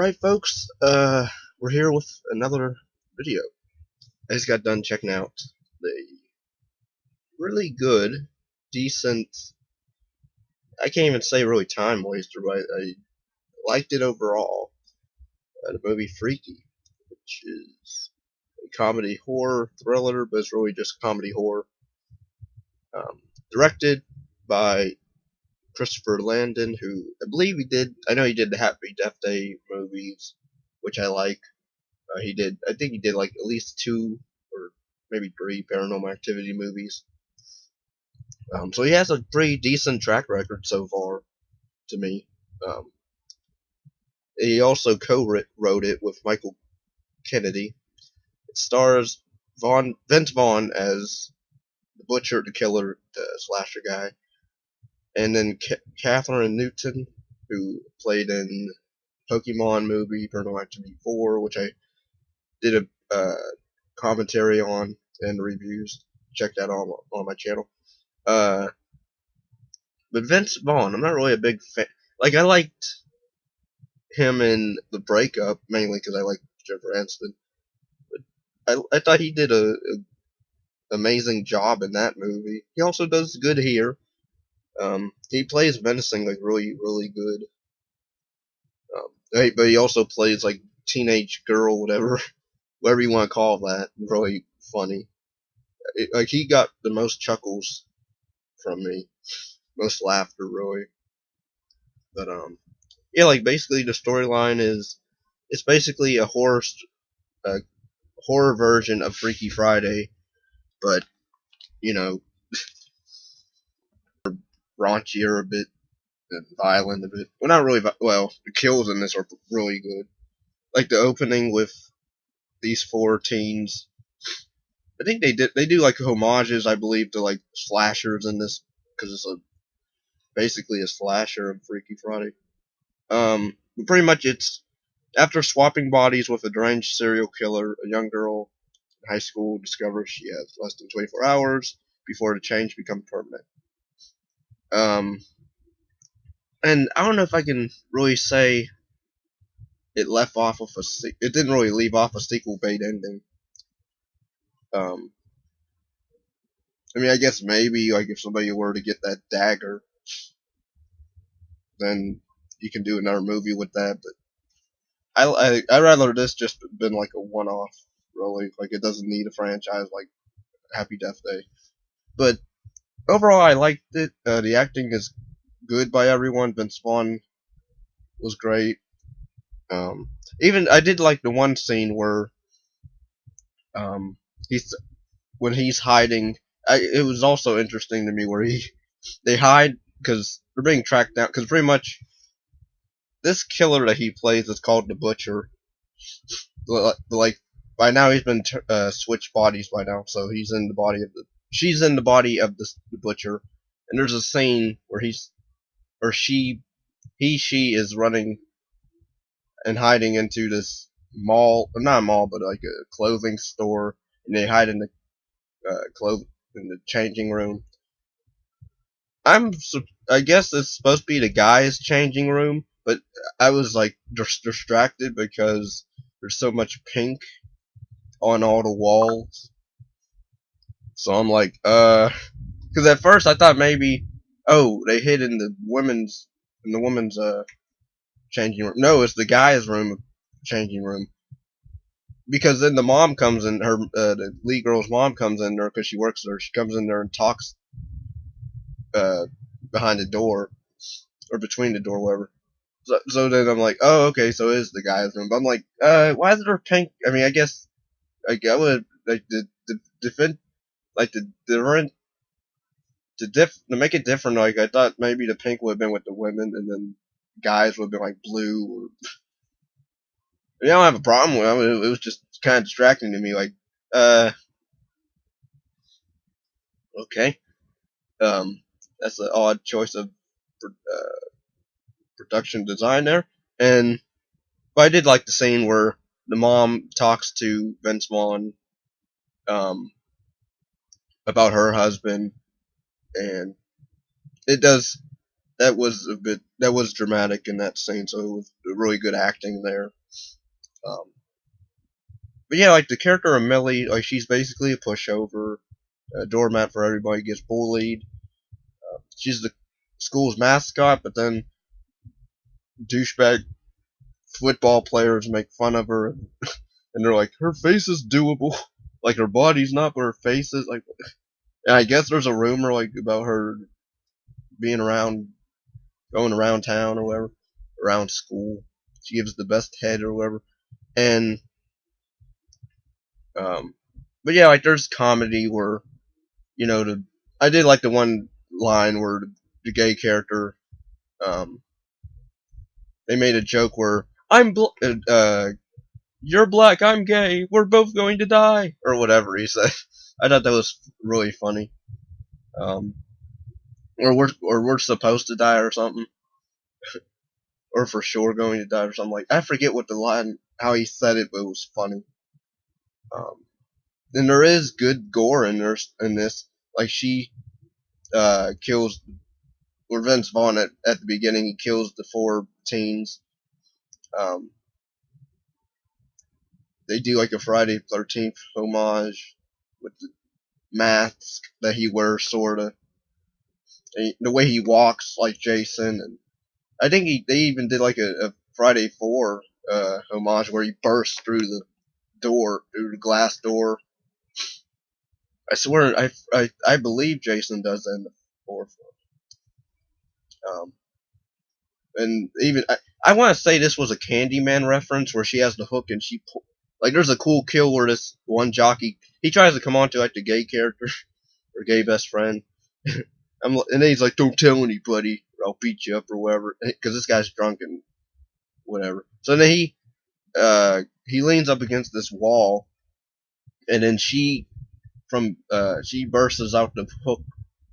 Alright folks, we're here with another video. I just got done checking out the really good, decent, I can't even say really time waster, but I liked it overall. The movie Freaky, which is a comedy horror thriller, but it's really just comedy horror. Directed by Christopher Landon, who I know he did the Happy Death Day movies, which I like. I think he did like at least 2 or maybe 3 Paranormal Activity movies. So he has a pretty decent track record so far, to me. He also co-wrote it with Michael Kennedy. It stars Vince Vaughn as the butcher, the killer, the slasher guy, and then Kathryn Newton, who played in Pokemon movie Paranormal Activity 4, which I did a commentary on and reviews. Check that on my channel. But Vince Vaughn, I'm not really a big fan. Like, I liked him in The Breakup, mainly because I like Jennifer Aniston. But I thought he did a amazing job in that movie. He also does good here. He plays menacing, like, really, really good. But he also plays, like, teenage girl, whatever you want to call that. Really funny. Like, he got the most chuckles from me. Most laughter, really. But, yeah, like, basically the storyline is, it's basically a horror version of Freaky Friday, but, you know, raunchier a bit, and violent a bit. Well, not really, well, the kills in this are really good. Like, the opening with these 4 teens, I think they do, like, homages, I believe, to, like, slashers in this, because it's basically a slasher of Freaky Friday. Pretty much it's, after swapping bodies with a deranged serial killer, a young girl in high school discovers she has less than 24 hours before the change becomes permanent. And I don't know if I can really say it left off with it didn't really leave off a sequel bait ending. I mean, I guess maybe, like, if somebody were to get that dagger, then you can do another movie with that, but I rather this just been like a one-off, really. Like, it doesn't need a franchise like Happy Death Day. But overall, I liked it. The acting is good by everyone. Vince Vaughn was great. Even I did like the one scene where when he's hiding. It was also interesting to me where they hide because they're being tracked down. Because pretty much this killer that he plays is called the Butcher. Like, by now he's been switched bodies by now, so she's in the body of the Butcher, and there's a scene where she is running and hiding into this mall, not a mall, but like a clothing store, and they hide in the in the changing room. I guess it's supposed to be the guy's changing room, but I was like distracted because there's so much pink on all the walls. So I'm like, because at first I thought maybe, oh, they hid in the woman's changing room. No, it's the guy's changing room. Because then the mom comes in, the lead girl's mom comes in there because she works there. She comes in there and talks behind the door or between the door, whatever. So then I'm like, oh, okay, so it is the guy's room. But I'm like, why is there pink? I mean, I guess like I would like to make it different. Like, I thought maybe the pink would have been with the women, and then guys would have been like blue. I mean, I don't have a problem with it. It was just kind of distracting to me. Like, okay, that's an odd choice of production design there. But I did like the scene where the mom talks to Vince Vaughn about her husband, and it does. that was dramatic in that scene, so it was really good acting there. Um, but yeah, like the character of Millie, like she's basically a pushover, a doormat for everybody, gets bullied. She's the school's mascot, but then douchebag football players make fun of her, and they're like, her face is doable, like her body's not, but her face is like. And I guess there's a rumor like about her being around, going around town or whatever, around school. She gives the best head or whatever, and um, but yeah, like there's comedy where I did like the one line where the gay character they made a joke where you're black, I'm gay, we're both going to die, or whatever he said. I thought that was really funny. Um, or we're supposed to die or something, or for sure going to die or something like. I forget what the line, how he said it, but it was funny. Um, and there is good gore in this. Like she kills, or Vince Vaughn at the beginning, he kills the four teens. Um, they do like a Friday 13th homage with the mask that he wears, sorta. The way he walks like Jason, and I think they even did like a Friday 4 homage where he bursts through the door, through the glass door. I swear, I believe Jason does that in the fourth one. And even I want to say this was a Candyman reference where she has the hook and like there's a cool kill where this one jockey he tries to come on to like the gay character or gay best friend, and then he's like, "Don't tell anybody, or I'll beat you up or whatever," because this guy's drunk and whatever. So then he leans up against this wall, and then she bursts out the hook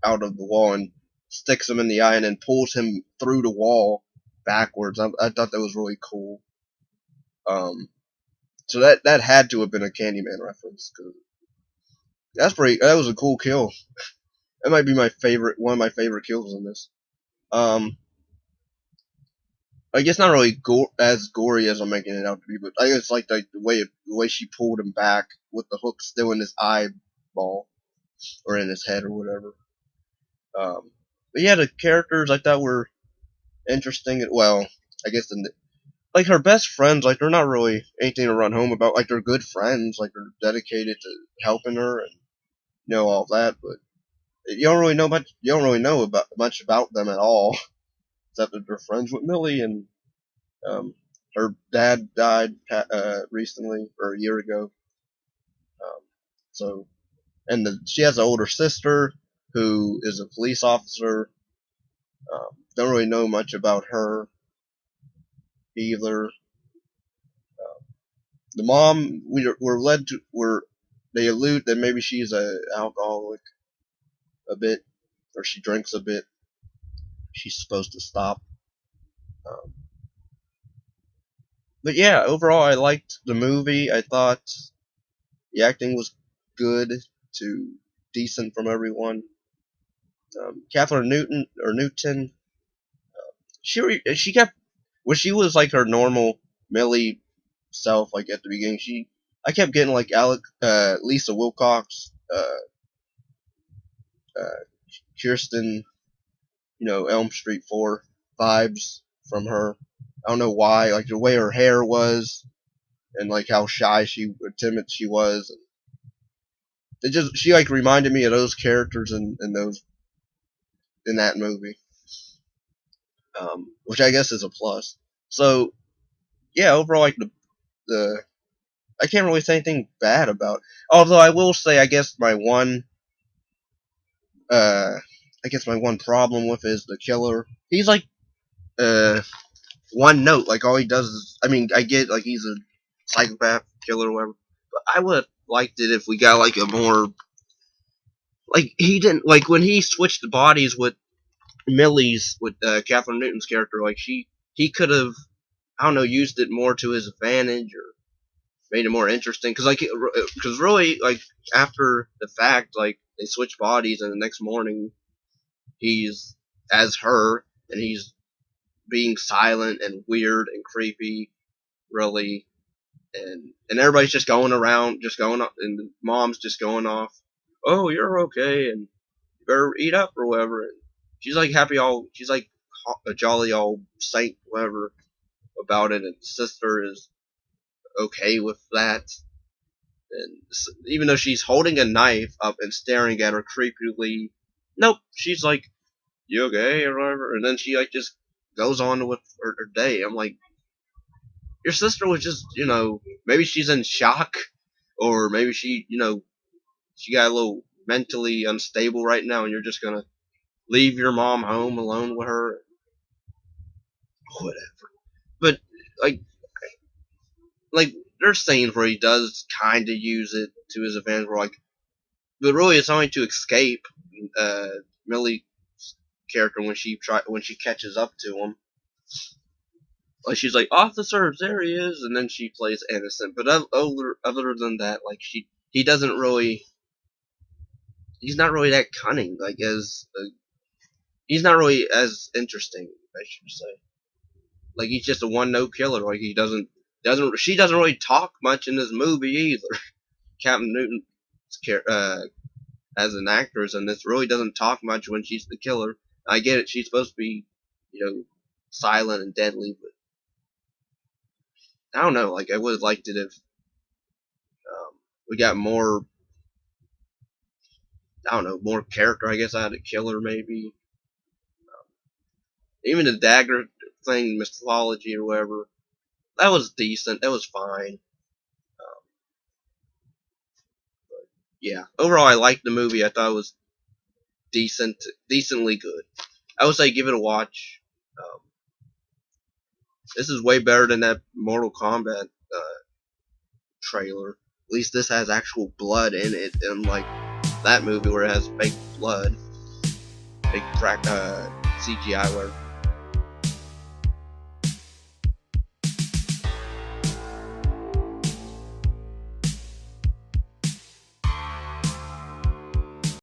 out of the wall and sticks him in the eye, and then pulls him through the wall backwards. I thought that was really cool. Um, so that had to have been a Candyman reference. Cause that was a cool kill. That might be one of my favorite kills in this. Um, I guess not really as gory as I'm making it out to be, but I guess like the way she pulled him back with the hook still in his eyeball or in his head or whatever. But yeah, the characters I thought were interesting. Well, I guess like her best friends, like they're not really anything to run home about. Like they're good friends, like they're dedicated to helping her and all that. But you don't really know much. You don't really know about much about them at all, except that they're friends with Millie, and her dad died recently or a year ago. Um, so, and she has an older sister who is a police officer. Don't really know much about her either. The mom, we're led to, they allude that maybe she's a alcoholic a bit, or she drinks a bit. She's supposed to stop. Um, but yeah, overall, I liked the movie. I thought the acting was good to decent from everyone. Kathryn Newton, she kept when she was like her normal Millie self, like at the beginning. I kept getting like Lisa Wilcox, uh, Kirsten, Elm Street 4 vibes from her. I don't know why, like the way her hair was, and like how shy or timid she was. She like reminded me of those characters in that movie, which I guess is a plus. So yeah, overall, like the I can't really say anything bad about. Although I will say, uh, I guess my one problem with is the killer. He's like, one note. Like all he does is, I mean, I get like he's a psychopath killer or whatever, but I would have liked it if we got like a more, like he didn't like when he switched the bodies with Kathryn Newton's character. Like he could have, I don't know, used it more to his advantage or made it more interesting. Because really, like after the fact, like they switch bodies, and the next morning he's as her, and he's being silent and weird and creepy, really, and everybody's just going around, just going up, and the mom's just going off. Oh, you're okay, and you better eat up or whatever. And she's like happy, she's like a jolly old saint, whatever, about it, and the sister is okay with that. And even though she's holding a knife up and staring at her creepily, nope, she's like, you okay or whatever, and then she like just goes on with her day. I'm like, your sister was just, maybe she's in shock, or maybe she, she got a little mentally unstable right now, and you're just gonna leave your mom home alone with her, whatever. But like there's scenes where he does kind of use it to his advantage, where but really it's only to escape Millie's character when she catches up to him. Like she's like, officers, there he is, and then she plays innocent. But other than that, like he doesn't really, he's not really that cunning. Like he's not really as interesting, I should say. Like he's just a one-note killer. Like she doesn't really talk much in this movie either. Captain Newton's as an actress, and this really doesn't talk much when she's the killer. I get it; she's supposed to be, silent and deadly, but I don't know. Like I would have liked it if we got more. I don't know, more character. I guess I had a killer maybe. Even the dagger thing, mythology or whatever, that was decent. That was fine. Yeah, overall I liked the movie. I thought it was decently good. I would say give it a watch. This is way better than that Mortal Kombat trailer. At least this has actual blood in it, unlike that movie where it has fake blood, fake CGI, whatever.